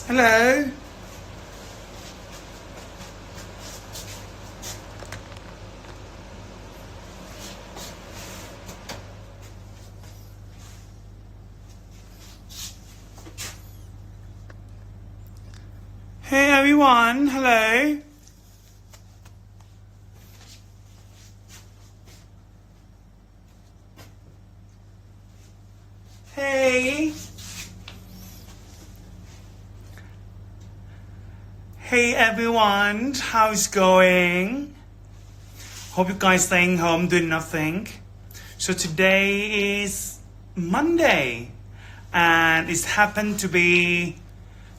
Hello. Hey everyone, hello. Hey. Hey everyone, how's it going? Hope you guys staying home doing nothing. So today is Monday and it's happened to be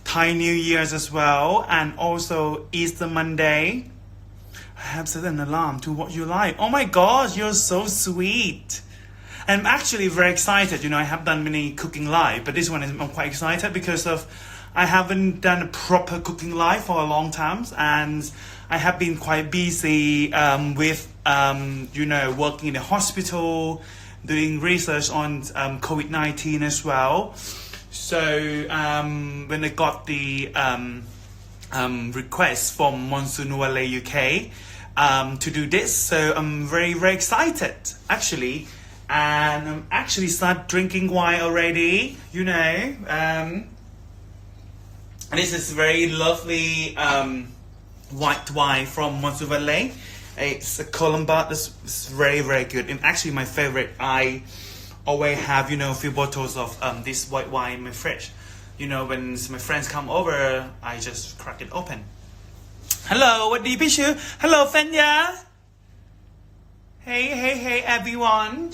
Thai New Year's as well and also Easter Monday. I have set an alarm to what you like. Oh my gosh, you're so sweet. I'm actually very excited. I have done many cooking live, but this one I'm quite excited because of I haven't done a proper cooking live for a long time, and I have been quite busy with working in the hospital, doing research on COVID-19 as well. So when I got the request from Monsoon UK to do this, so I'm very very excited actually. And I'm actually start drinking wine already, and this is very lovely white wine from Monsoon Valley. It's a Colombo. It's very very good, and actually my favorite. I always have a few bottles of this white wine in my fridge. When my friends come over, I just crack it open. Hello, what do you wish you? Hello, Fenya. Hey everyone.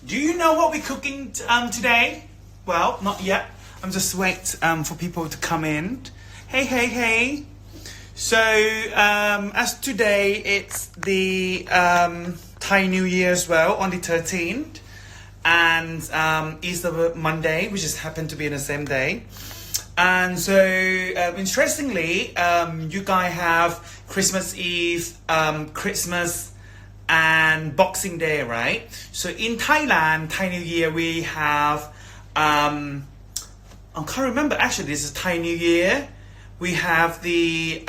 Do you know what we're cooking today? Well, not yet. I'm just wait for people to come in. Hey. So as today it's the Thai New Year as well on the 13th, and Easter Monday, which just happened to be on the same day. And so interestingly, you guys have Christmas Eve, Christmas and Boxing Day, right? So in Thailand, Thai New Year, we have I can't remember actually, this is Thai New Year. We have the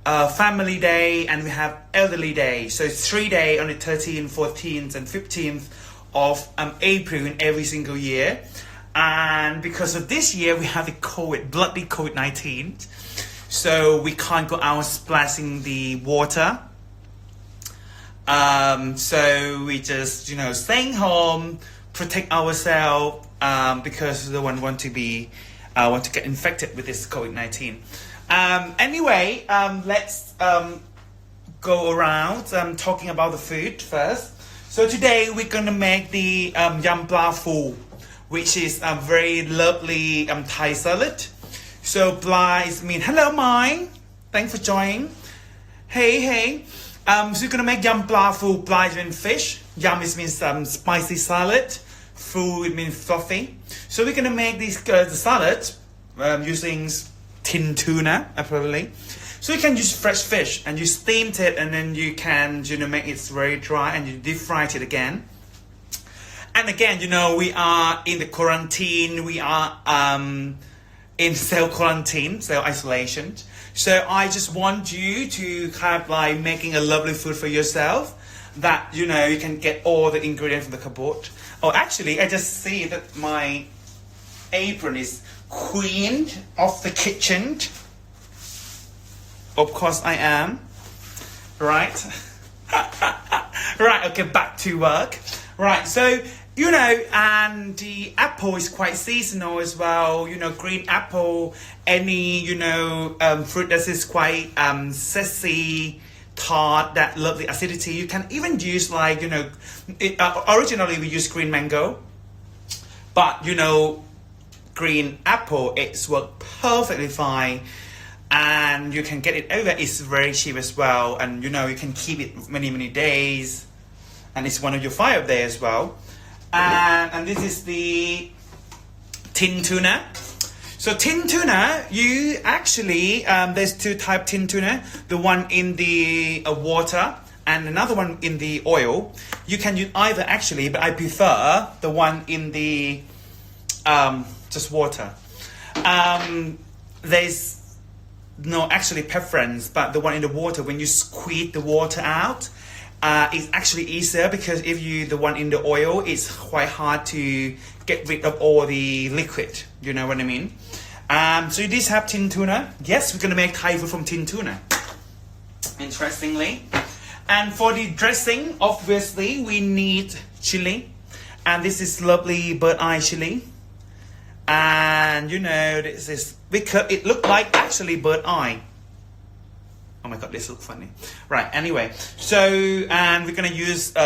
Family Day and we have Elderly Day. So it's 3 days on the 13th, 14th and 15th of April in every single year. And because of this year, we have the bloody COVID-19. So we can't go out splashing the water. So we just, staying home, protect ourselves, because we don't want to get infected with this COVID-19. Anyway, let's go around talking about the food first. So today we're gonna make the yam pla phu, which is a very lovely Thai salad. So pla is mean hello Mai, thanks for joining. Hey. So you're gonna make yam pla phu. Pla is mean fish. Yam is means spicy salad. Phu it means fluffy. So we're gonna make the salad using tin tuna, probably. So you can use fresh fish and you steamed it, and then you can make it very dry and you deep fry it again. And again, we are in the quarantine. We are in self-quarantine, self-isolation. So I just want you to kind of like making a lovely food for yourself that, you can get all the ingredients from the cupboard. Oh, actually, I just see that my apron is queen of the kitchen. Of course I am. Right? Right, okay, back to work. Right, so, and the apple is quite seasonal as well. Green apple, any, fruit that is quite zesty, tart, that lovely acidity. You can even use like, originally we used green mango. But, green apple, it's worked perfectly fine. And you can get it over. It's very cheap as well. And, you can keep it many days. And it's one of your fire there as well. And this is the tin tuna. So tin tuna, you actually, there's two type tin tuna. The one in the water and another one in the oil. You can use either actually, but I prefer the one in the just water. There's no actually preference, but the one in the water, when you squeeze the water out, it's actually easier, because if you the one in the oil, it's quite hard to get rid of all the liquid. You know what I mean? So you just have tin tuna. Yes, we're gonna make Thai food from tin tuna. Interestingly, and for the dressing, obviously we need chili, and this is lovely bird eye chili. And you know, this is because it looked like actually bird eye. Oh my god, this looks funny. Right, anyway, so and we're gonna use 2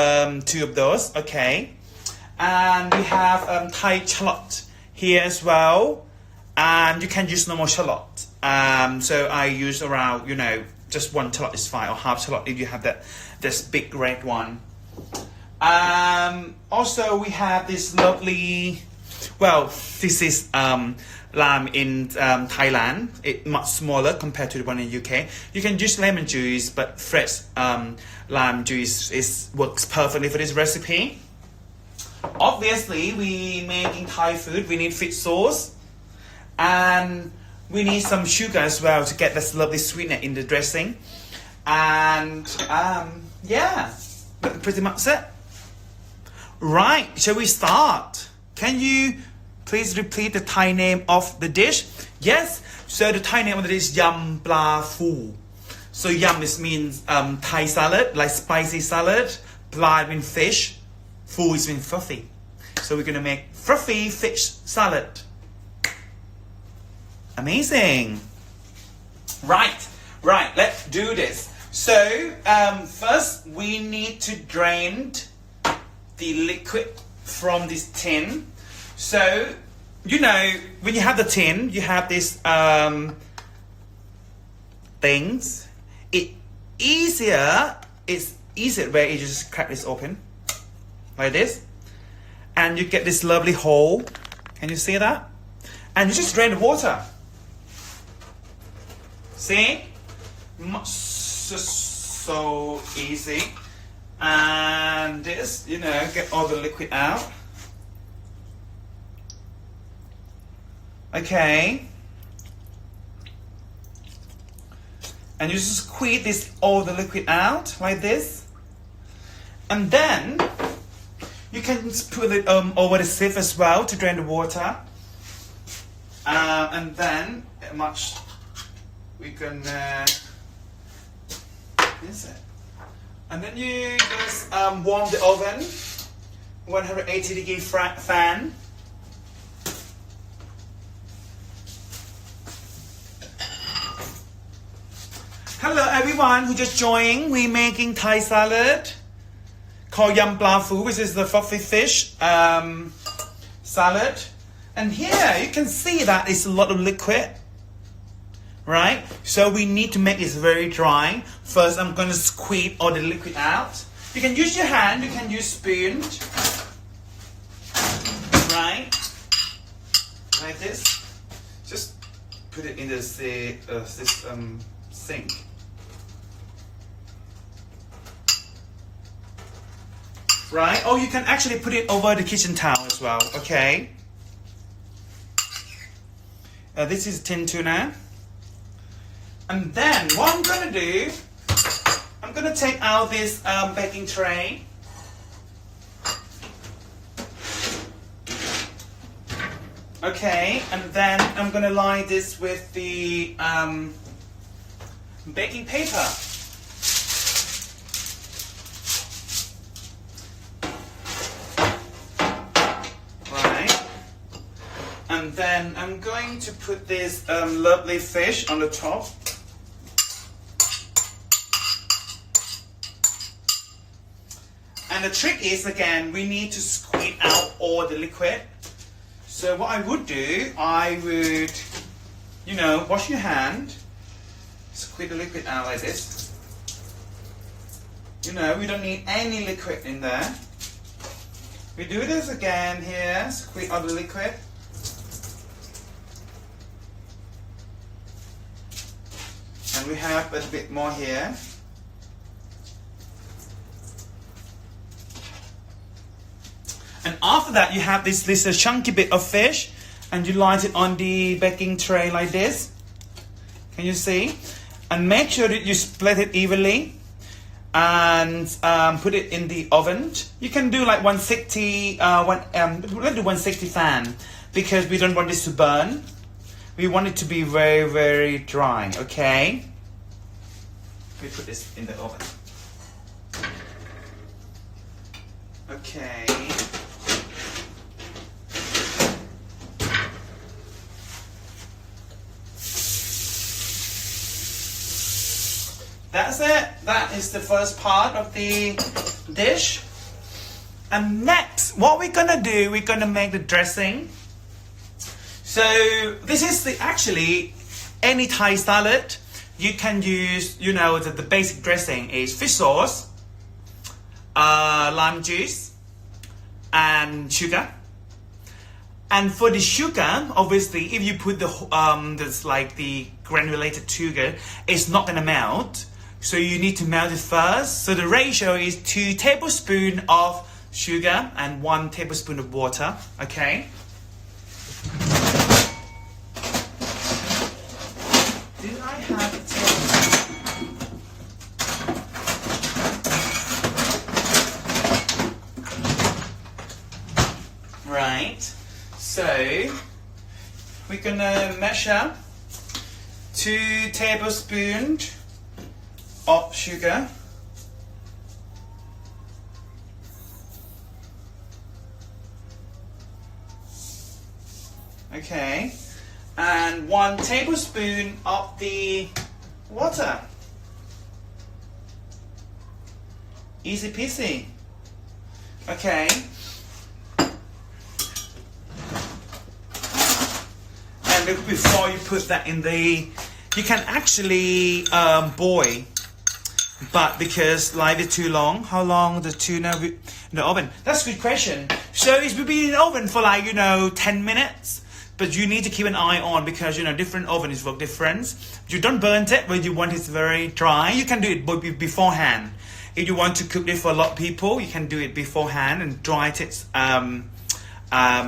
of those, okay. And we have Thai shallot here as well, and you can use normal shallot. So I use around, you know, just 1 shallot is fine, or half shallot if you have this big red one. Also we have this lovely, well, this is lamb in Thailand. It's much smaller compared to the one in UK. You can use lemon juice, but fresh lamb juice works perfectly for this recipe. Obviously, we making Thai food. We need fish sauce, and we need some sugar as well to get this lovely sweetness in the dressing. And yeah, that's pretty much it. Right, shall we start? Can you please repeat the Thai name of the dish? Yes, so the Thai name of the dish is Yam Pla Phu. So yam means Thai salad, like spicy salad. Pla means fish. Phu means fluffy. So we're gonna make fluffy fish salad. Amazing. Right, let's do this. So first we need to drain the liquid from this tin. So, you know, when you have the tin, you have these things. It's easier where you just crack this open, like this. And you get this lovely hole. Can you see that? And you just drain the water. See? So easy. And this, you know, get all the liquid out. Okay. And you just squeeze this all the liquid out like this. And then you can just put it over the sieve as well to drain the water. And then we can and then you just warm the oven, 180-degree fan. Hello everyone who just joined. We're making Thai salad called Yam Pla Phu, which is the fluffy fish salad. And here you can see that it's a lot of liquid, right? So we need to make this very dry. First I'm going to squeeze all the liquid out. You can use your hand, you can use spoon, right? Like this. Just put it in this sink. Right? Or you can actually put it over the kitchen towel as well, okay? This is tin tuna. And then what I'm going to do, I'm going to take out this baking tray. Okay, and then I'm going to line this with the baking paper. And then I'm going to put this lovely fish on the top. And the trick is, again, we need to squeeze out all the liquid. So what I would do, I would, you know, wash your hand, squeeze the liquid out like this. You know, we don't need any liquid in there. We do this again here, squeeze out the liquid. And we have a bit more here. And after that, you have this little chunky bit of fish, and you line it on the baking tray like this. Can you see? And make sure that you split it evenly, and put it in the oven. You can do like 160. Let's do 160 fan, because we don't want this to burn. We want it to be very, very dry. Okay. We put this in the oven. Okay. That's it. That is the first part of the dish. And next, what we're gonna do, we're gonna make the dressing. So this is actually any Thai salad. You can use, the basic dressing is fish sauce, lime juice, and sugar. And for the sugar, obviously, if you put the granulated sugar, it's not gonna melt. So you need to melt it first. So the ratio is 2 tablespoons of sugar and 1 tablespoon of water. Okay. Did I have a tablespoon? Right. So we're gonna measure 2 tablespoons of sugar. Okay. And 1 tablespoon of the water. Easy peasy. Okay. And before you put that in you can actually boil. But because light is too long, how long the tuna in the oven? That's a good question. So it will be in the oven for 10 minutes. But you need to keep an eye on, because different ovens work different. You don't burn it when you want it very dry. You can do it beforehand. If you want to cook it for a lot of people, you can do it beforehand and dry it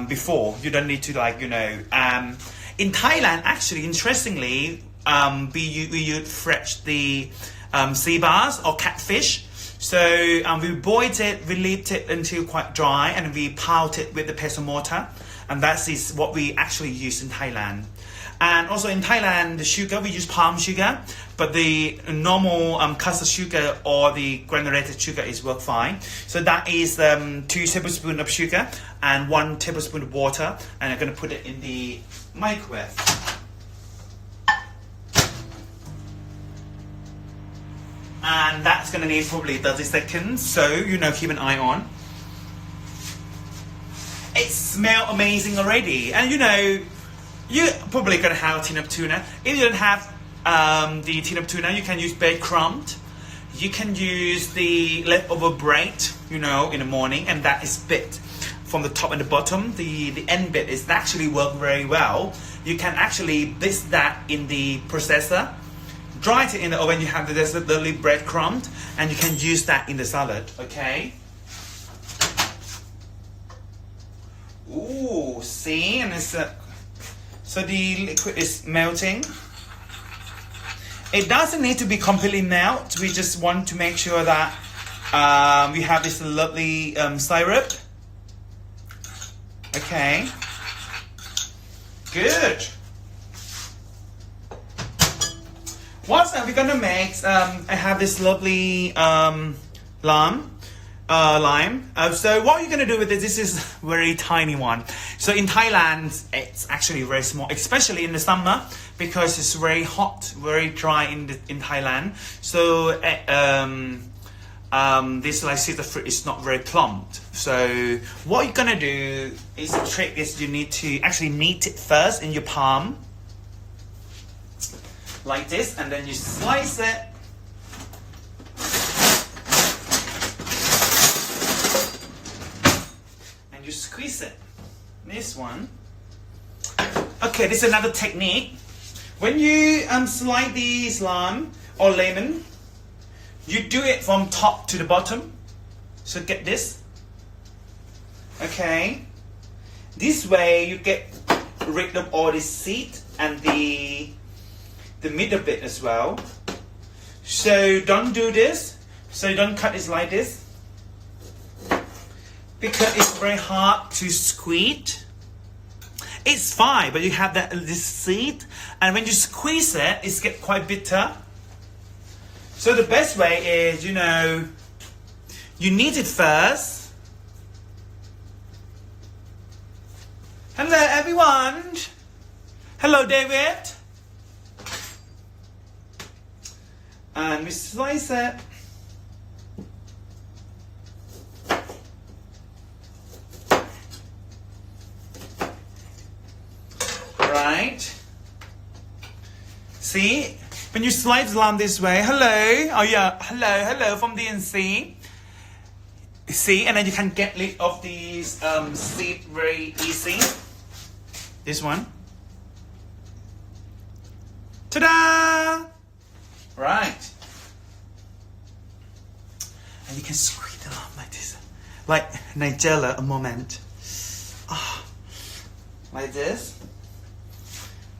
before. You don't need to in Thailand, actually, interestingly, we use fresh sea bass or catfish. So we boiled it, we leave it until quite dry, and we pound it with the pestle mortar. And that is what we actually use in Thailand. And also in Thailand, the sugar, we use palm sugar, but the normal custard sugar or the granulated sugar is work fine. So that is 2 tablespoons of sugar and 1 tablespoon of water, and I'm going to put it in the microwave. And that's going to need probably 30 seconds, so keep an eye on. It smells amazing already, and you're probably going to have a tin of tuna. If you don't have the tin of tuna, you can use breadcrumbs. You can use the leftover bread, in the morning, and that is bit from the top and the bottom. The end bit is actually work very well. You can actually blitz that in the processor, dry it in the oven. You have the little breadcrumbs, and you can use that in the salad. Okay. Ooh, see, and it's so the liquid is melting. It doesn't need to be completely melt. We just want to make sure that we have this lovely syrup. Okay. Good. What we're gonna make? I have this lovely lime. So what you're gonna do with this? This is very tiny one. So in Thailand, it's actually very small, especially in the summer, because it's very hot, very dry in Thailand. So this cedar fruit is not very plump. So what you're gonna do is, the trick is you need to actually knead it first in your palm, like this, and then you slice it. And you squeeze it. This one. Okay, this is another technique. When you slice the lime or lemon, you do it from top to the bottom. So get this. Okay, this way you get rid of all the seed and the middle bit as well. So don't do this. So don't cut it like this because it's very hard to squeeze. It's fine, but you have this seed, and when you squeeze it, it's get quite bitter. So the best way is, you knead it first. Hello everyone. Hello David. And we slice it. Right. See, when you slice lamb this way, hello. Oh yeah, hello from DNC. See, and then you can get rid of these seed very easy. This one. Ta-da! Right. And you can squeeze it out like this. Like Nigella, a moment. Oh, like this.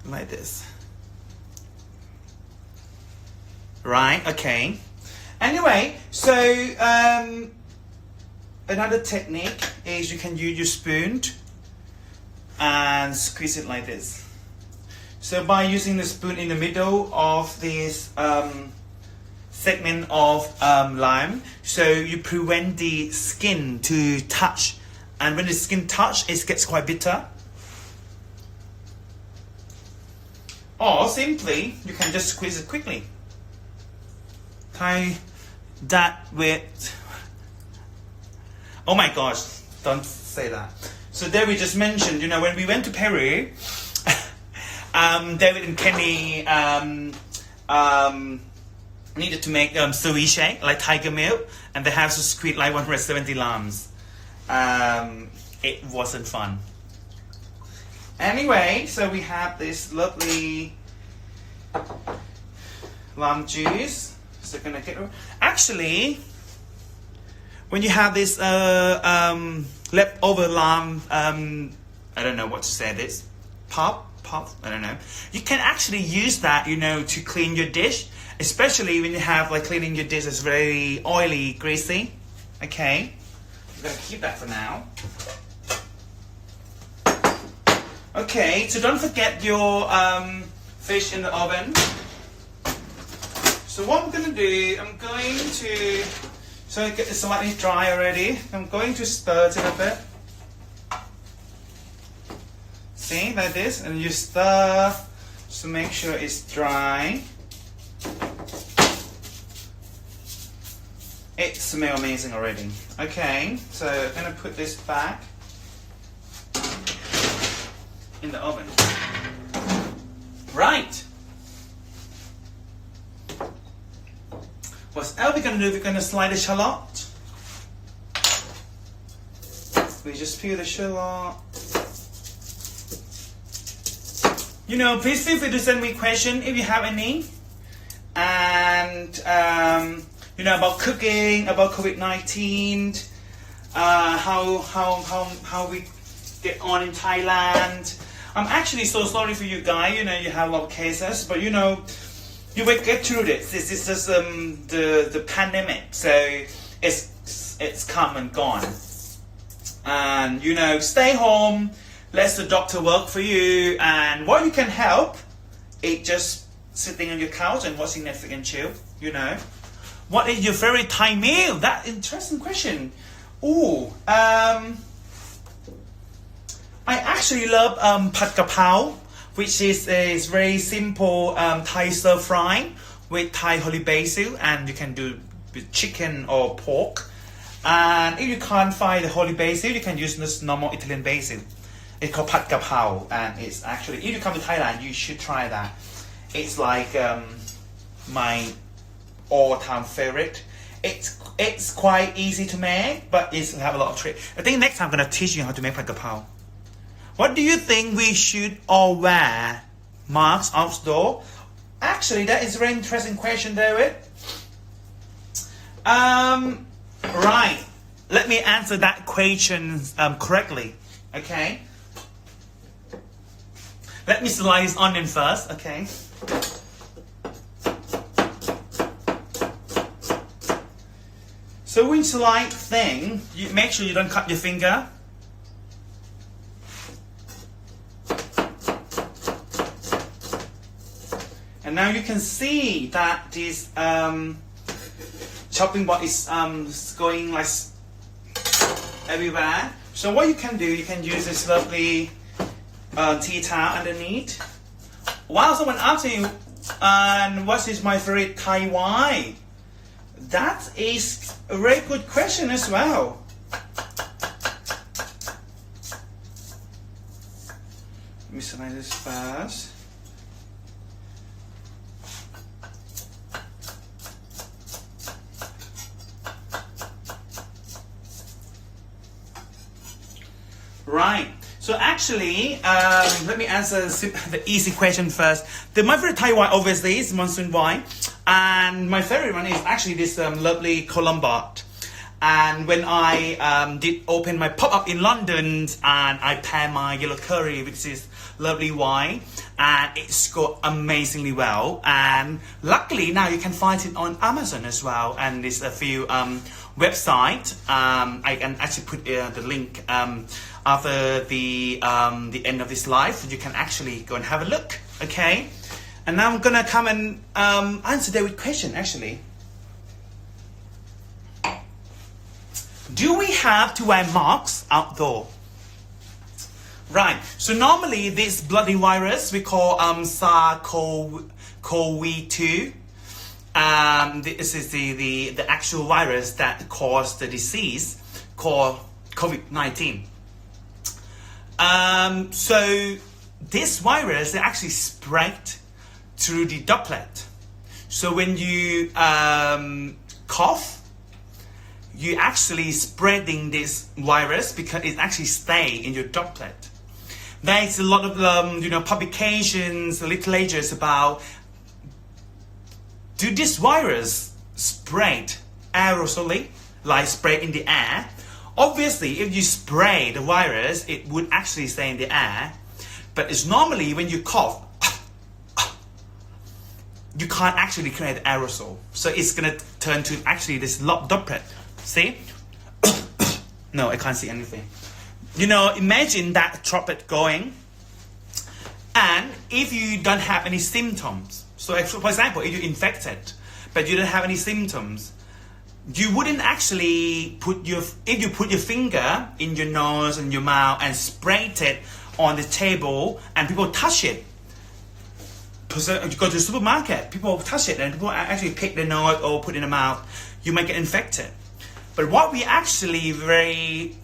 Like this. Right, okay. Anyway, so another technique is you can use your spoon and squeeze it like this. So by using the spoon in the middle of this segment of lime, so you prevent the skin to touch, and when the skin touch, it gets quite bitter. Or simply, you can just squeeze it quickly. Tie that with... Oh my gosh, don't say that. So David just mentioned, when we went to Peru, David and Kenny needed to make ceviche, like tiger milk, and they have to squeeze like 170 lambs. It wasn't fun. Anyway, so we have this lovely lamb juice. So gonna get... Actually, when you have this leftover lamb, I don't know what to say this, pop, I don't know. You can actually use that, to clean your dish, especially when you have like cleaning your dish is very oily, greasy. Okay, I'm gonna keep that for now. Okay, so don't forget your fish in the oven. So what I'm gonna do, so it gets slightly dry already. I'm going to stir it a bit. See, like this, and you stir to make sure it's dry. It smells amazing already. Okay, so I'm gonna put this back in the oven. Right. What else we're gonna do? We're gonna slide the shallot. We just peel the shallot. Please feel free to send me questions if you have any. And about cooking, about COVID-19, how we get on in Thailand. I'm actually so sorry for you guys. You have a lot of cases, but you will get through this. This is just the pandemic, so it's come and gone. And stay home. Let the doctor work for you. And what you can help, it just sitting on your couch and watching Netflix and chill. What is your favorite Thai meal? That interesting question. Ooh, I actually love pad kapao, which is a very simple Thai stir fry with Thai holy basil, and you can do with chicken or pork. And if you can't find the holy basil, you can use this normal Italian basil. It's called pad kapao, and it's actually, if you come to Thailand, you should try that. It's like my all-time favorite. It's quite easy to make, but it's have a lot of tricks. I think next time I'm gonna teach you how to make pad kapao. What do you think we should all wear? Masks outdoor? Actually, that is a very interesting question, David. Right. let me answer that question correctly. Okay. Let me slice onion first. Okay. So when you slice thing, you make sure you don't cut your finger. And now you can see that this chopping board is going like everywhere. So what you can do, you can use this lovely tea towel underneath. While someone asks you, what is my favorite Thai wine? That is a very good question as well. Let me select this first. Right. So actually, let me answer the easy question first. My favorite Thai wine obviously is Monsoon wine, and my favorite one is actually this lovely Colombard. And when I did open my pop-up in London, and I pair my yellow curry with this lovely wine, and it scored amazingly well. And luckily now you can find it on Amazon as well, and there's a few website. I can actually put the link after the end of this live, so you can actually go and have a look. Okay, and now I'm gonna come and answer David's question. Actually, do we have to wear masks outdoor? Right. So normally this bloody virus we call SARS-CoV-2. This is the actual virus that caused the disease called COVID-19. So this virus actually spread through the droplet. So when you cough, you actually spreading this virus because it actually stay in your droplet. There's a lot of publications, literatures about, do this virus spread aerosolly, like spray in the air? Obviously, if you spray the virus, it would actually stay in the air. But it's normally when you cough, you can't actually create aerosol. So it's gonna turn to actually this droplet. See? No, I can't see anything. Imagine that droplet going, and if you don't have any symptoms, so for example, if you're infected, but you don't have any symptoms, you wouldn't actually if you put your finger in your nose and your mouth and spray it on the table and people touch it. So you go to the supermarket, people touch it and people actually pick the nose or put it in the mouth, you might get infected. But what we actually very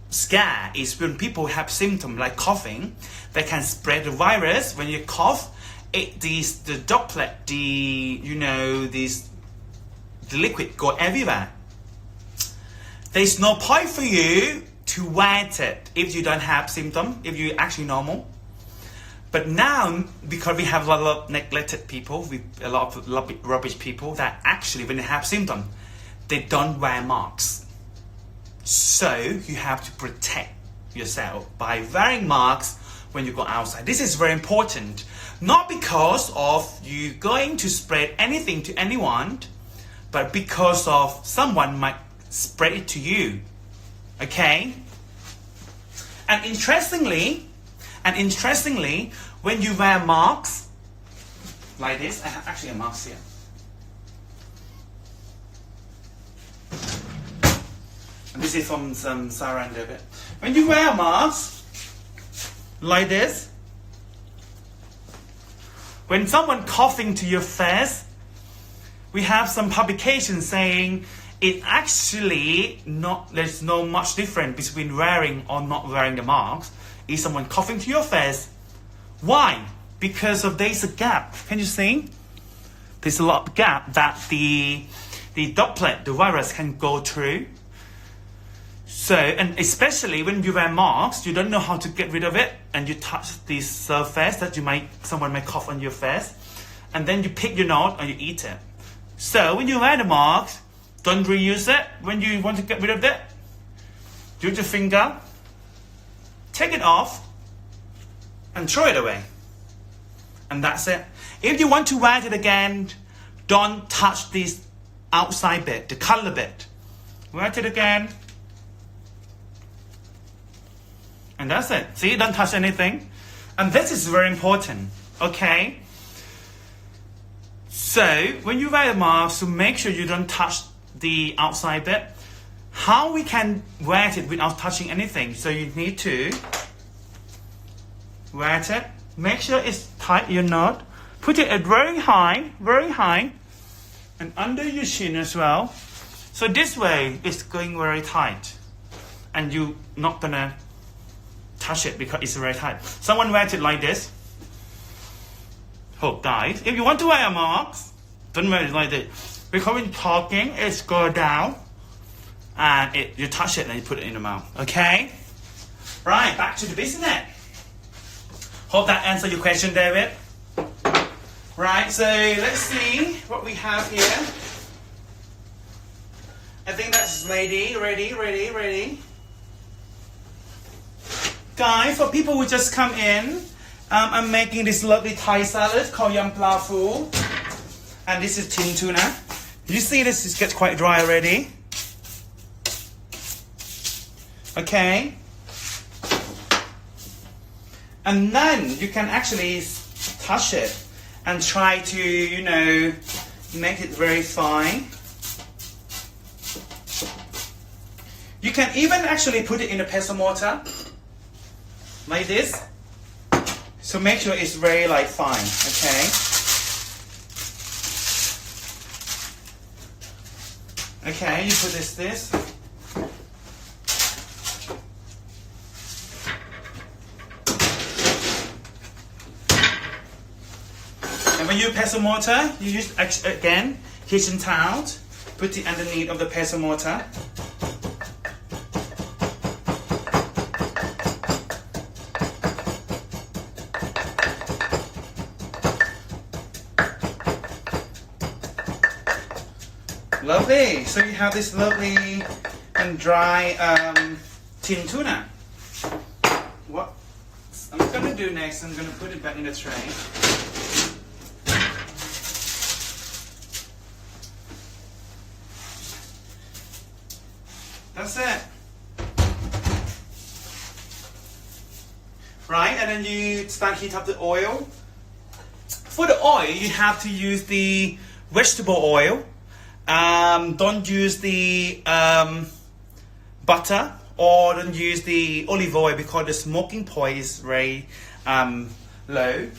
scared is when people have symptoms like coughing, they can spread the virus. When you cough, the droplet, the liquid go everywhere. There's no point for you to wear it if you don't have symptoms, if you're actually normal. But now, because we have a lot of neglected people, a lot of rubbish people that actually, when they have symptoms, they don't wear masks. So you have to protect yourself by wearing masks when you go outside. This is very important, not because of you going to spread anything to anyone, but because of someone might spread it to you. Okay? And interestingly, when you wear masks like this, I have actually a mask here. And this is from Sarah and David. When you wear a mask like this, when someone coughing to your face, we have some publications saying it actually there's no much difference between wearing or not wearing the mask. Is someone coughing to your face? Why? Because there's a gap. Can you see? There's a lot of gap that the droplet, the virus, can go through. So, and especially when you wear masks, you don't know how to get rid of it, and you touch this surface that someone might cough on your face, and then you pick your nose and you eat it. So when you wear the mask, don't reuse it when you want to get rid of it. use your finger, take it off, and throw it away. And that's it. If you want to wet it again, don't touch this outside bit, the color bit. Wet it again. And that's it. See, don't touch anything. And this is very important, okay? So, when you wear a mask, so make sure you don't touch the outside bit. How we can wet it without touching anything? So you need to wet it. Make sure it's tight, your knot. Put it at very high, and under your chin as well. So this way, it's going very tight. And you're not gonna touch it because it's very tight. Someone wear it like this. Oh, guys, if you want to wear a mask, don't wear it like this. Because when you're talking, it's go down. And you touch it and you put it in the mouth. Okay? Right, back to the business. Hope that answered your question, David. Right, so let's see what we have here. I think that's ready. Guys, for people who just come in, I'm making this lovely Thai salad called Yam Pla Fu. And this is tin tuna. You see this gets quite dry already. Okay. And then you can actually touch it and try to, you know, make it very fine. You can even actually put it in a pestle mortar, like this. So make sure it's very like fine, okay? Okay, you put this. And when you pestle mortar, you use, again, kitchen towels. Put it underneath of the pestle mortar. Lovely. So you have this lovely and dry tin tuna. What I'm going to do next, I'm going to put it back in the tray. That's it. Right, and then you start heat up the oil. For the oil, you have to use the vegetable oil. Don't use the butter or don't use the olive oil because the smoking point is very low.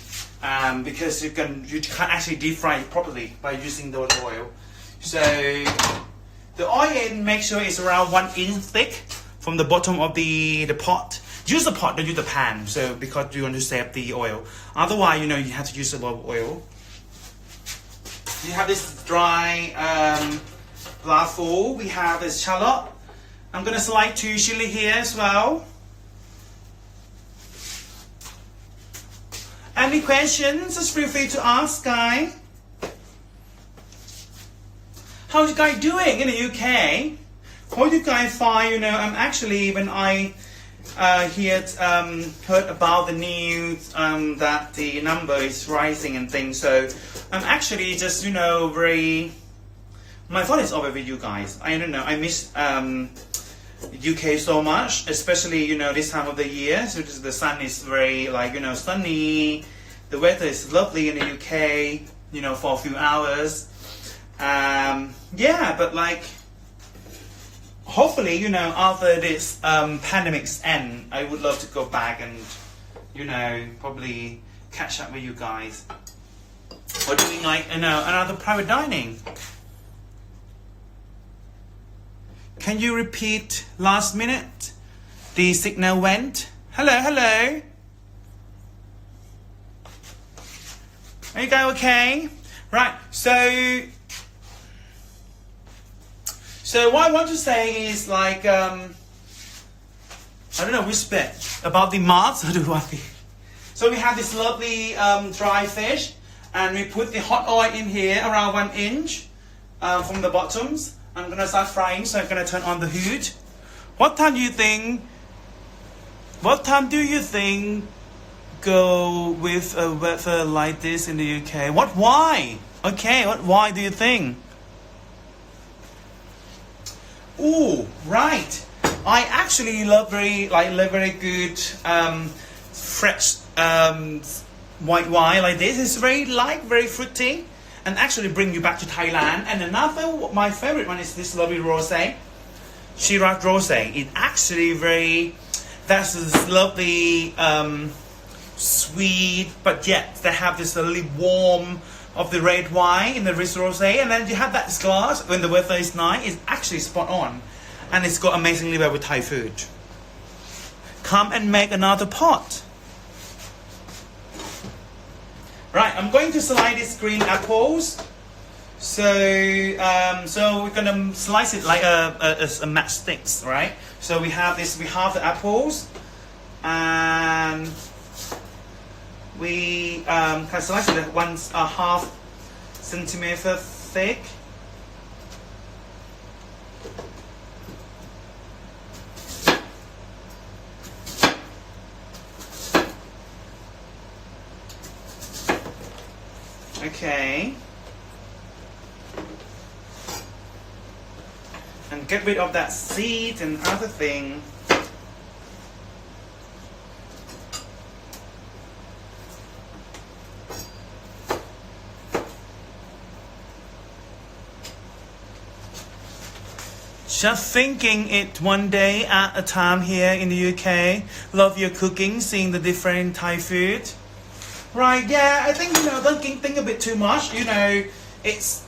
Because you can't actually deep fry it properly by using the oil. So the oil, make sure it's around 1 inch thick from the bottom of the pot. Use the pot, don't use the pan. So because you want to save the oil. Otherwise, you have to use a lot of oil. You have this dry pla-fu. We have this shallot. I'm going to select 2 chili here as well. Any questions? Just feel free to ask, guys. How you guys doing in the UK? How you guys find, I'm actually, when I heard about the news that the number is rising and things, so I'm actually just, very, my thought is over with you guys. I don't know, I miss UK so much, especially, this time of the year. So the sun is very, sunny. The weather is lovely in the UK, for a few hours. Yeah, but hopefully, after this pandemic's end, I would love to go back and, probably catch up with you guys. Or doing another private dining. Can you repeat last minute? The signal went. Hello. Are you guys okay? Right, so what I want to say is I don't know which bit about the mask. So we have this lovely dry fish, and we put the hot oil in here around 1 inch from the bottoms. I'm gonna start frying, so I'm gonna turn on the hood. What time do you think? What time do you think go with a weather like this in the UK? What? Why? Okay. What? Why do you think? Oh, right. I actually love very good fresh white wine like this. It's very light, very fruity, and actually bring you back to Thailand. And another, my favorite one is this lovely rosé, Shiraz rosé. It actually that's this lovely sweet, but yet they have this really warm of the red wine in the rosé, and then you have that glass when the weather is nice. It's actually spot on, and it's got amazingly well with Thai food. Come and make another pot. Right, I'm going to slice these green apples. So we're gonna slice it like a matchsticks, right? So we have this. We have the apples, and we can slice it once a half centimeter thick. Okay. And get rid of that seed and other thing. Just thinking it one day at a time here in the UK. Love your cooking, seeing the different Thai food. Right, yeah, I think, don't think a bit too much. It's,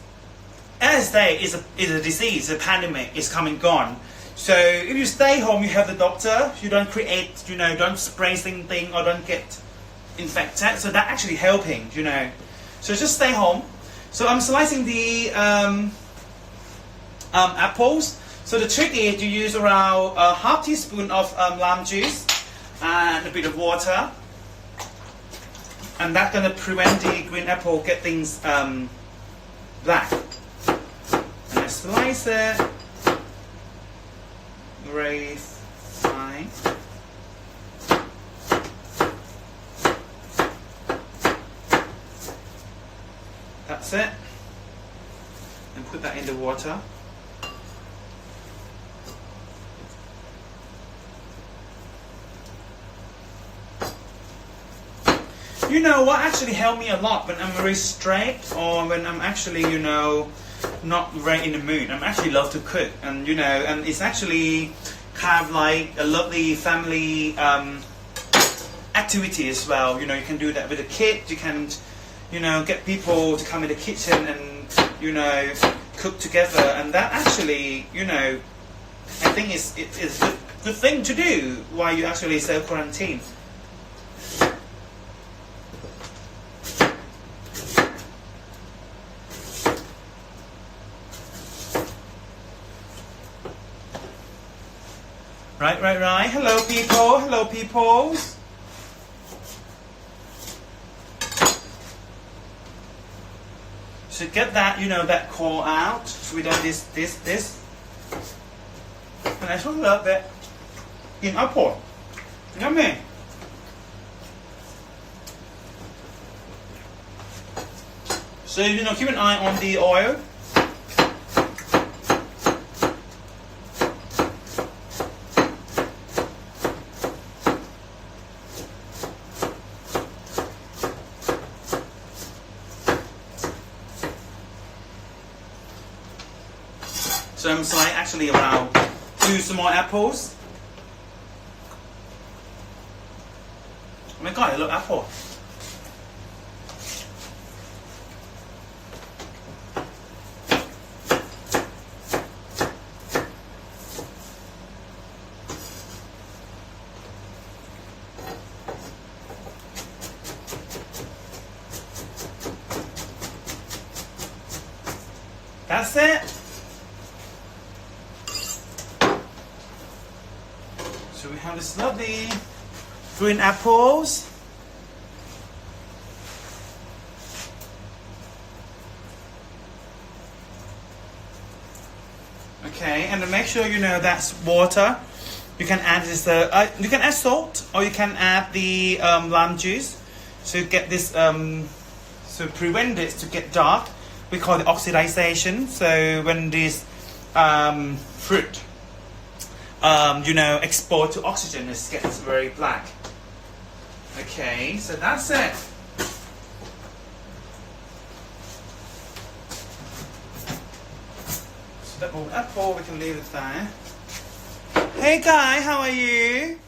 as they is a disease, a pandemic, is coming gone. So if you stay home, you have the doctor, you don't create, don't spray something or don't get infected. So that actually helping, So just stay home. So I'm slicing the apples. So the trick is you use around a half teaspoon of lime juice and a bit of water. And that's going to prevent the green apple get things black. And I slice it very fine. That's it. And put that in the water. What actually helped me a lot when I'm very stressed or when I'm actually, not very in the mood. I'm actually love to cook, and and it's actually kind of like a lovely family activity as well. You can do that with a kid. You can, get people to come in the kitchen and cook together, and that actually, I think it's a good thing to do while you actually self quarantine. Right. Hello, people. So get that, that core out. So we done this. And I just a little bit in apple. Yummy. So, keep an eye on the oil. So I'm slicing actually around 2 small apples. Oh my god, I love apple. That's it. So we have this lovely green apples. Okay, and then make sure that's water. You can add this. You can add salt, or you can add the lime juice to get this. To prevent it to get dark, we call it oxidization. So when this fruit, exposed to oxygen, it gets very black. Okay, so that's it. So that apple, we can leave it there. Hey guy, how are you?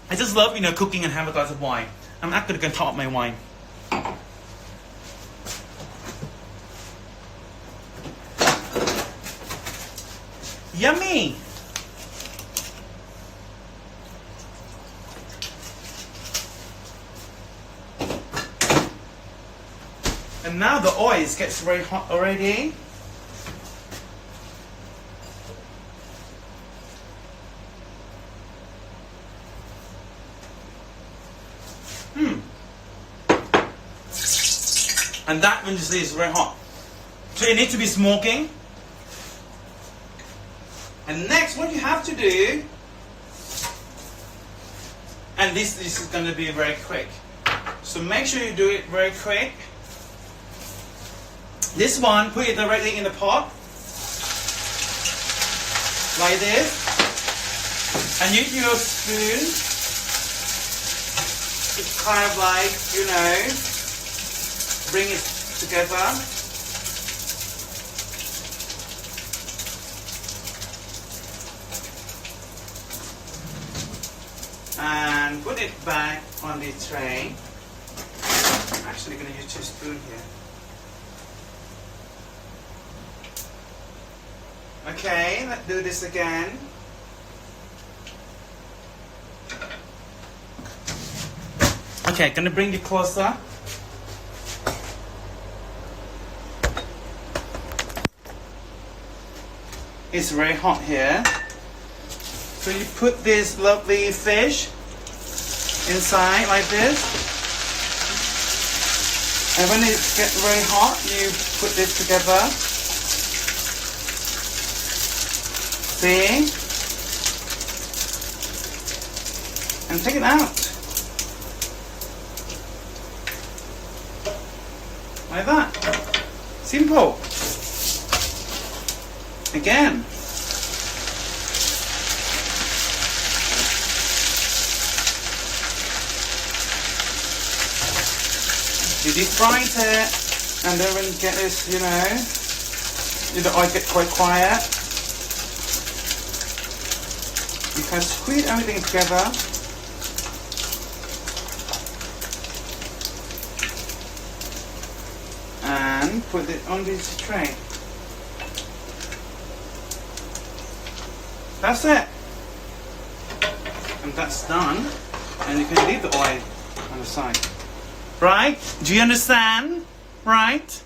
I just love, cooking and have a glass of wine. I'm actually going to top up my wine. Yummy! And now the oil gets very hot already. And that when you see is very hot. So it needs to be smoking. And next what you have to do, and this is going to be very quick. So make sure you do it very quick. This one, put it directly in the pot. Like this. And use your spoon. It's kind of like, bring it together. And put it back on the tray. I'm actually going to use 2 spoons here. Okay, let's do this again. Okay, gonna bring you closer. It's very hot here. So you put this lovely fish inside like this. And when it gets very hot, you put this together. See? And take it out. Like that. Simple. Again. You deep fry it, and then when you get this, the oil get quite quiet. You can squeeze everything together. And put it on this tray. That's it. And that's done. And you can leave the oil on the side. Right? Do you understand? Right?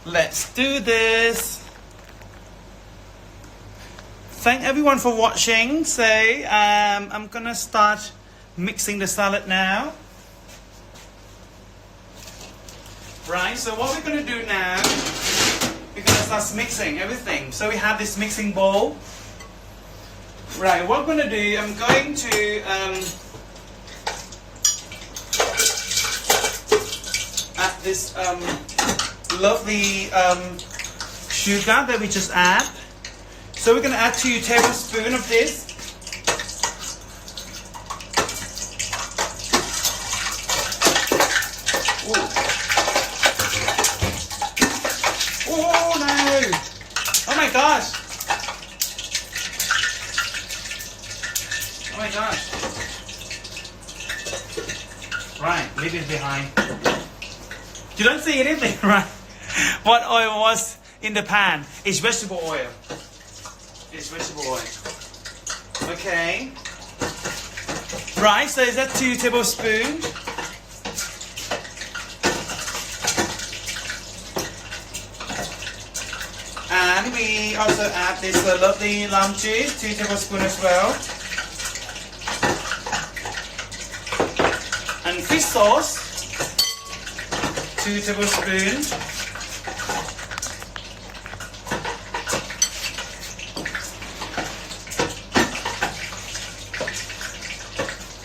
Let's do this. Thank everyone for watching. So I'm gonna start mixing the salad now. Right, so what we're gonna do now, we're gonna start mixing everything. So we have this mixing bowl. Right, what I'm gonna do, I'm going to add this lovely sugar that we just add. So we're going to add 2 tablespoons of this. Ooh. Oh no! Oh my gosh! Oh my gosh! Right, leave it behind. You don't see anything, right? What oil was in the pan? It's vegetable oil. It's vegetable oil. Okay. Right, so is that 2 tablespoons? And we also add this lovely lime juice, 2 tablespoons as well. And fish sauce, 2 tablespoons.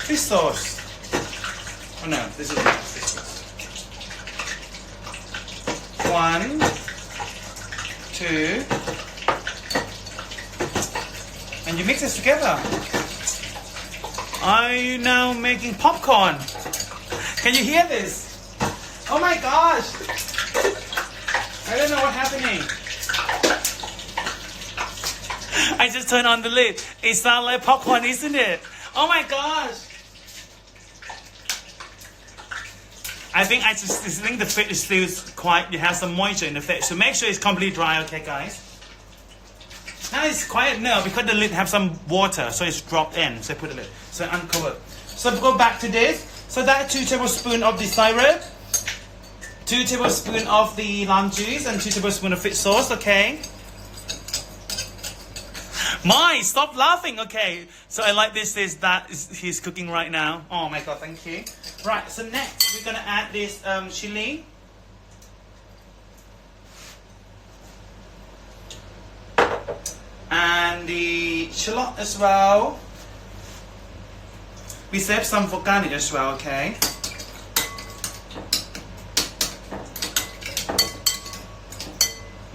fish sauce. Oh no, this is not fish sauce. 1, 2, and you mix this together. Are you now making popcorn? Can you hear this? Oh my gosh! I don't know what's happening. I just turned on the lid. It sounds like popcorn, isn't it? Oh my gosh! I think the fish is still quite. You have some moisture in the fish, so make sure it's completely dry. Okay, guys. Now it's quiet now because the lid have some water, so it's dropped in. So put the lid. So uncover. So go back to this. So that 2 tablespoons of the syrup, 2 tablespoons of the lime juice, and 2 tablespoons of fish sauce. Okay. Stop laughing. Okay. So I like this. He's cooking right now. Oh my god, thank you. Right. So next we're gonna add this chili. And the shallot as well. We save some for garnish as well, okay?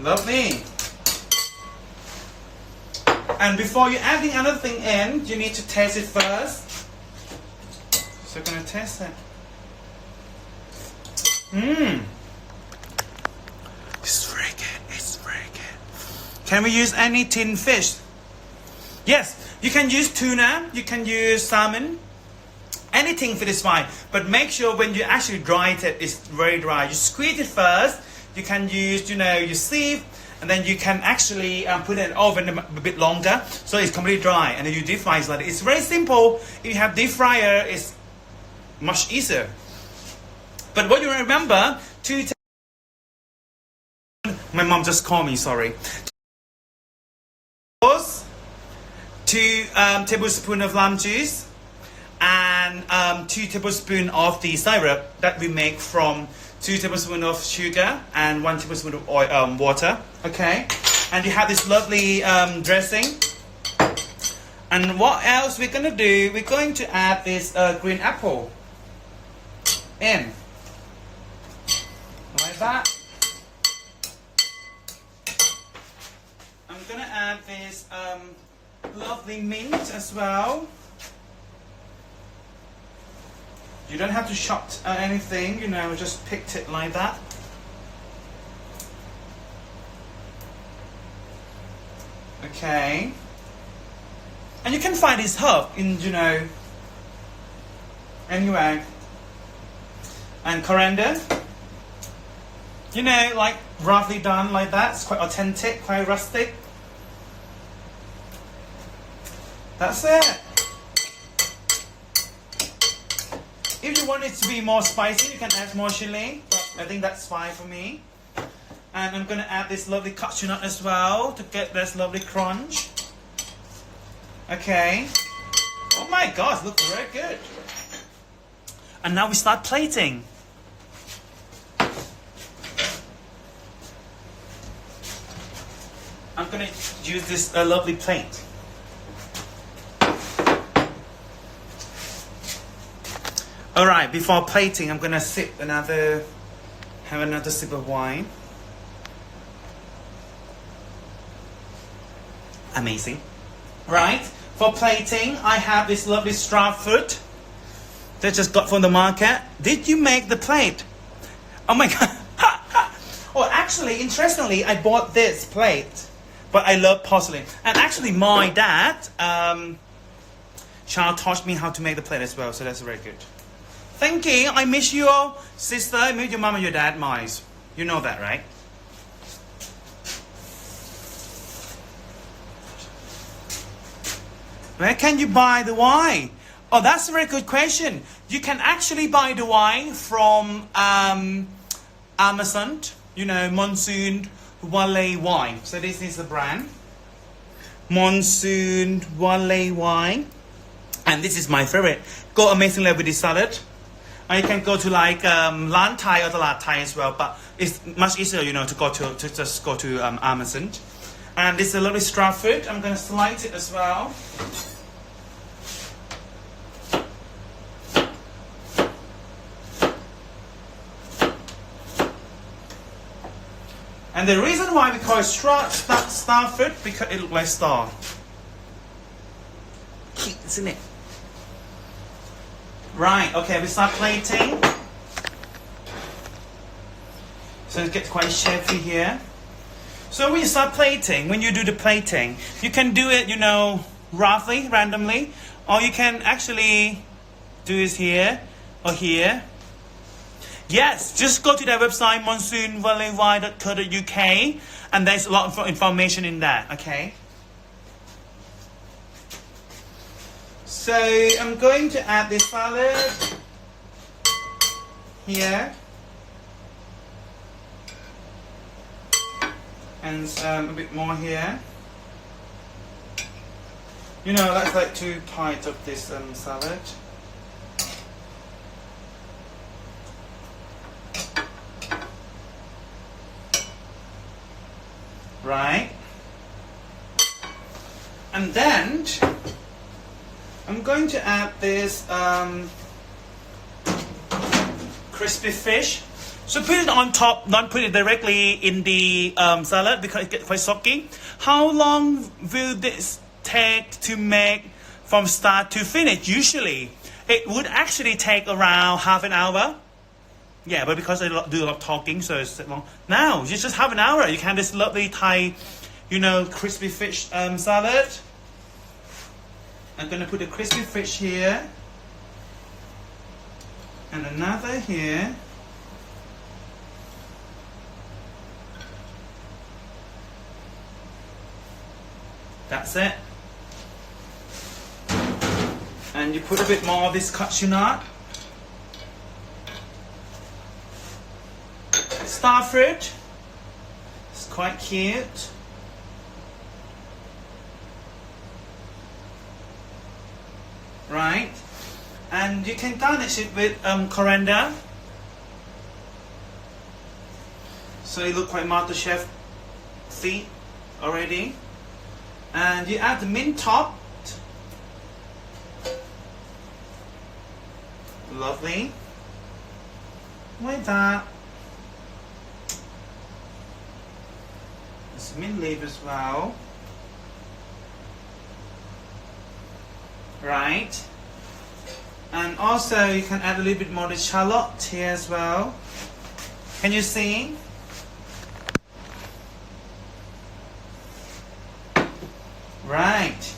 Lovely. And before you adding another thing in, you need to taste it first. So I'm gonna taste it. It's very good. It's very good. Can we use any tin fish? Yes, you can use tuna, you can use salmon, anything for this fine. But make sure when you actually dry it, it's very dry. You squeeze it first. You can use, your sieve, and then you can actually put it in the oven a bit longer, so it's completely dry. And then you deep fry it like that. It's very simple. If you have deep fryer, it's much easier. But what you remember, my mom just called me. Sorry. 2 tablespoons of lime juice and 2 tablespoons of the syrup that we make from 2 tablespoons of sugar and 1 tablespoon of oil, water. Okay, and you have this lovely dressing. And what else we're gonna do? We're going to add this green apple in like that. I'm gonna add this lovely mint as well. You don't have to chop anything, just picked it like that. Okay. And you can find this herb in, anyway. And coriander. Like roughly done like that. It's quite authentic, quite rustic. That's it. If you want it to be more spicy, you can add more chili, but I think that's fine for me. And I'm gonna add this lovely cashew nut as well to get this lovely crunch. Okay. Oh my gosh, looks very good. And now we start plating. I'm gonna use this lovely plate. Alright, before plating, I'm gonna have another sip of wine. Amazing. Right, for plating, I have this lovely straw fruit that I just got from the market. Did you make the plate? Oh my god. Oh, actually, interestingly, I bought this plate, but I love porcelain. And actually, my dad, Charles taught me how to make the plate as well, so that's very good. Thank you. I miss your sister. I miss your mom and your dad, Miles. You know that, right? Where can you buy the wine? Oh, that's a very good question. You can actually buy the wine from Amazon. Monsoon Wale wine. So this is the brand. Monsoon Wale wine. And this is my favorite. Go amazingly with the salad. And you can go to like Lan Thai or Talat Thai as well, but it's much easier, to just go to Amazon. And this is a lovely straw fruit. I'm gonna slice it as well. And the reason why we call it star fruit, because it looks like star. Cute, isn't it? Right, okay, we start plating. So it gets quite shapy here. So when you start plating, when you do the plating, you can do it, roughly, randomly, or you can actually do it here or here. Yes, just go to their website, monsoonvalley.co.uk, and there's a lot of information in that, okay? So I'm going to add this salad here. And a bit more here. That's like 2 pints of this salad. Right. And then I'm going to add this crispy fish. So put it on top, not put it directly in the salad because it gets quite soggy. How long will this take to make from start to finish? Usually, it would actually take around half an hour. Yeah, but because I do a lot of talking, so it's long. Now, it's just half an hour. You can have this lovely Thai, crispy fish salad. I'm going to put a crispy fish here. And another here. That's it. And you put a bit more of this cashew nut. Star fruit. It's quite cute. Right. And you can garnish it with coriander. So it looks quite Master Chef see already. And you add the mint top. Lovely. Like that. There's mint leaf as well. Right. And also you can add a little bit more of shallot here as well. Can you see? Right.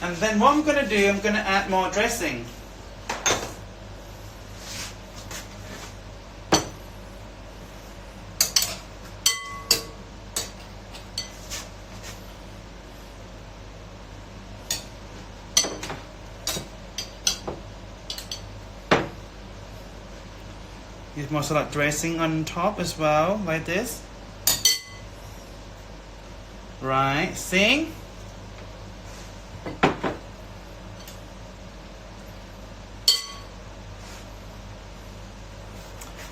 And then what I'm going to do, I'm going to add more dressing. Use more salad dressing on top as well, like this. Right, see?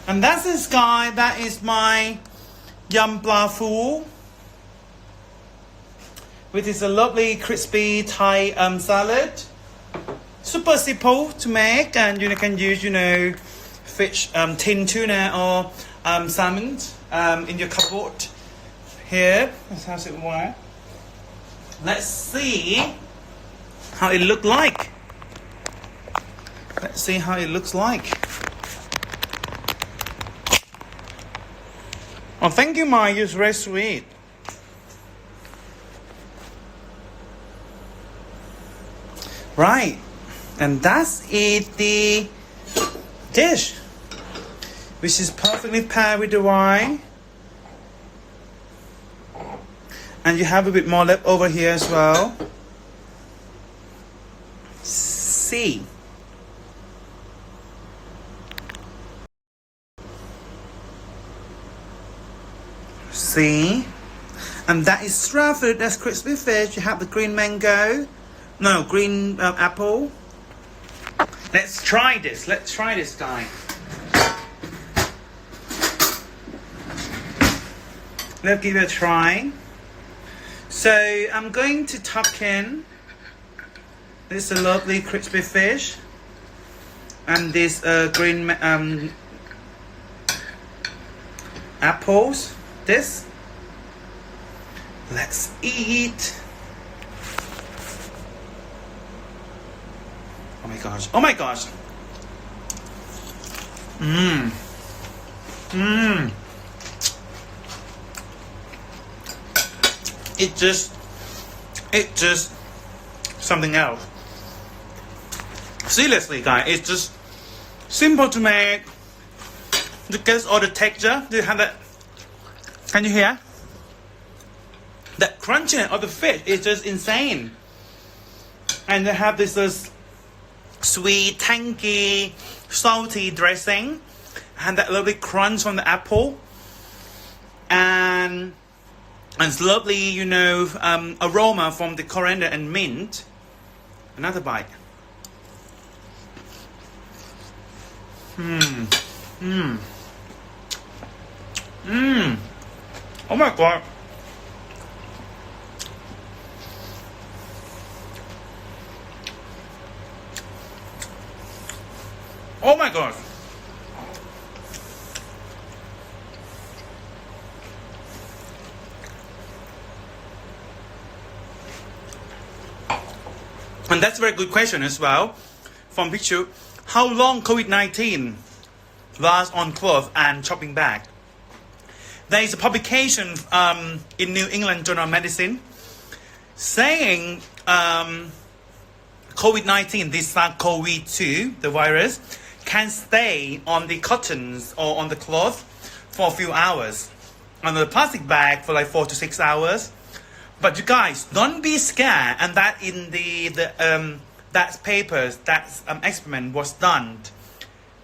And that's this guy, that is my yum pla phu, which is a lovely crispy Thai salad. Super simple to make, and you can use, fish, tin tuna or salmon in your cupboard. Here, that's how it works. Let's see how it looks like. Let's see how it looks like. Oh, thank you, Ma. You're very sweet. Right. And that's it, the dish, which is perfectly paired with the wine. And you have a bit more left over here as well. See. See? And that is straw fruit, that's crispy fish. You have the green mango. No, green apple. Let's try this. Let's try this, guy. Let's give it a try. So I'm going to tuck in this lovely crispy fish and this green apples. This Let's eat. Oh my gosh. Oh my gosh. Mmm. Mmm. It just something else. Seriously, guys, it's just simple to make. You get all the texture. Do you have that? Can you hear? That crunchiness of the fish is just insane. And they have this sweet, tangy, salty dressing, and that lovely crunch from the apple, and it's lovely, you know, aroma from the coriander and mint. Another bite. Mmm. Mmm. Mmm. Oh my god. Oh my god. And that's a very good question as well from Picture. How long COVID-19 lasts on cloth and shopping bag? There is a publication in New England Journal of Medicine saying COVID-19, this SARS-CoV-2, the virus, can stay on the cottons or on the cloth for a few hours, on the plastic bag for like 4 to 6 hours. But you guys, don't be scared. And that in that papers, that experiment was done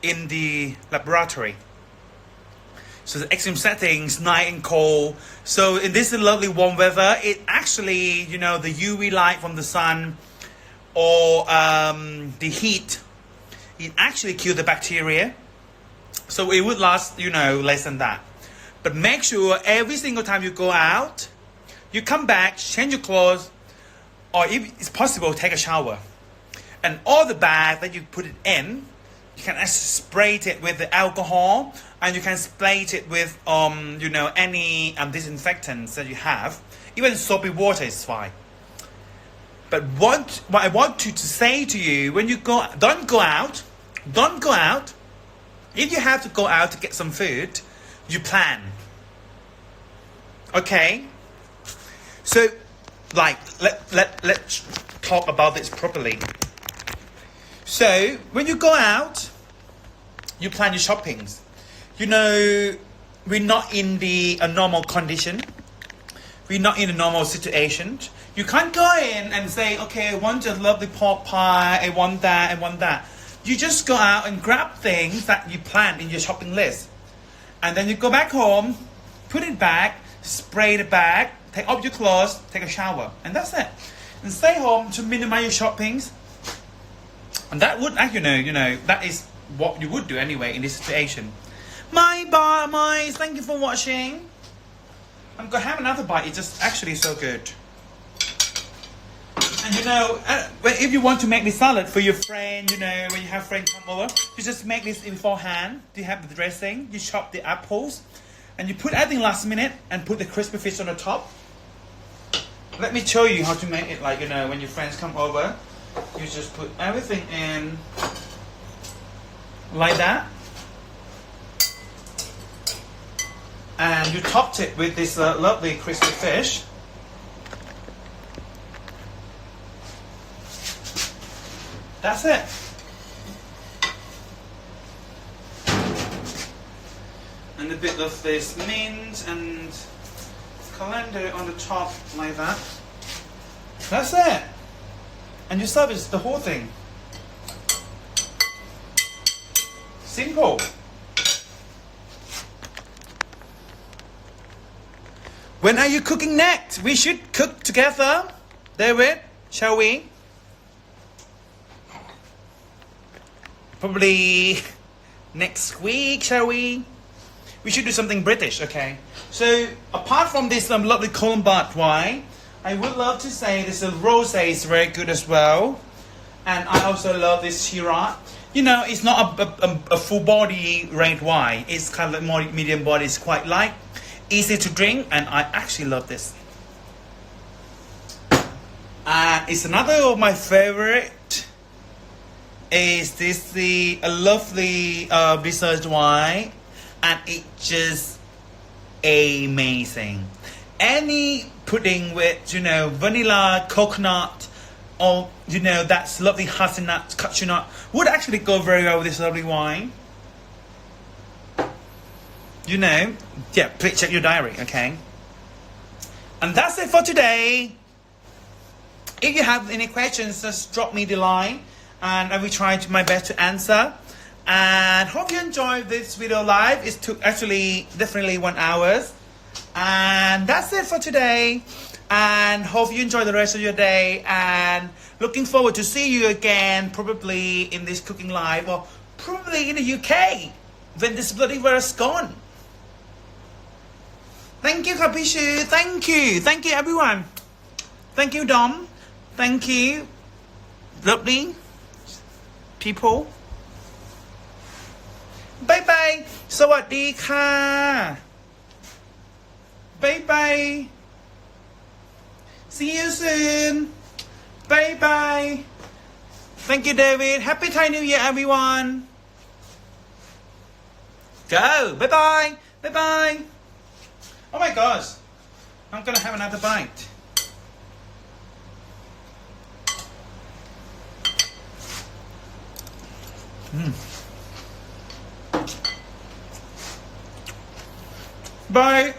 in the laboratory. So the extreme settings, night and cold. So in this lovely warm weather, it actually, you know, the UV light from the sun or the heat, it actually kills the bacteria. So it would last, you know, less than that. But make sure every single time you go out, you come back, change your clothes, or if it's possible, take a shower. And all the bag that you put it in, you can actually spray it with the alcohol, and you can spray it with you know, any disinfectants that you have. Even soapy water is fine. But what I want to say to you, when you go, don't go out. If you have to go out to get some food, you plan. Okay? So, like, let's talk about this properly. So, when you go out, you plan your shoppings. You know, we're not in a normal condition. We're not in a normal situation. You can't go in and say, okay, I want a lovely pork pie, I want that, I want that. You just go out and grab things that you planned in your shopping list. And then you go back home, put it back, spray the bag, take off your clothes, take a shower. And that's it. And stay home to minimize your shoppings. And that would, you know, that is what you would do anyway in this situation. My thank you for watching. I'm going to have another bite. It's just actually so good. And you know, if you want to make this salad for your friend, you know, when you have friends come over, you just make this beforehand. You have the dressing, you chop the apples, and you put everything last minute and put the crispy fish on the top. Let me show you how to make it, like, you know, when your friends come over, you just put everything in like that. And you topped it with this lovely crispy fish. That's it. And a bit of this mint and coriander on the top like that. That's it. And you serve the whole thing. Simple. When are you cooking next? We should cook together. David, shall we? Probably next week, shall we? We should do something British, okay? So, apart from this lovely Colombard wine, I would love to say this rosé is very good as well. And I also love this Shiraz. You know, it's not a full body red wine. It's kind of like more medium body. It's quite light, easy to drink, and I actually love this. It's another of my favorite. Is this a lovely research wine, and it's just amazing. Any pudding with vanilla, coconut, or that's lovely hazelnut, cashew nut would actually go very well with this lovely wine. Please check your diary, okay? And that's it for today. If you have any questions, just drop me the line, and I will try my best to answer. And hope you enjoyed this video live. It took actually definitely 1 hour. And that's it for today. And hope you enjoy the rest of your day. And looking forward to see you again, probably in this cooking live, or probably in the UK when this bloody virus gone. Thank you, Kapishu. Thank you. Thank you, everyone. Thank you, Dom. Thank you, lovely people. Bye bye. สวัสดีค่ะ Bye bye. See you soon. Bye bye. Thank you, David. Happy Thai New Year, everyone. Go. Bye bye. Bye bye. Oh my gosh. I'm gonna have another bite. Bye.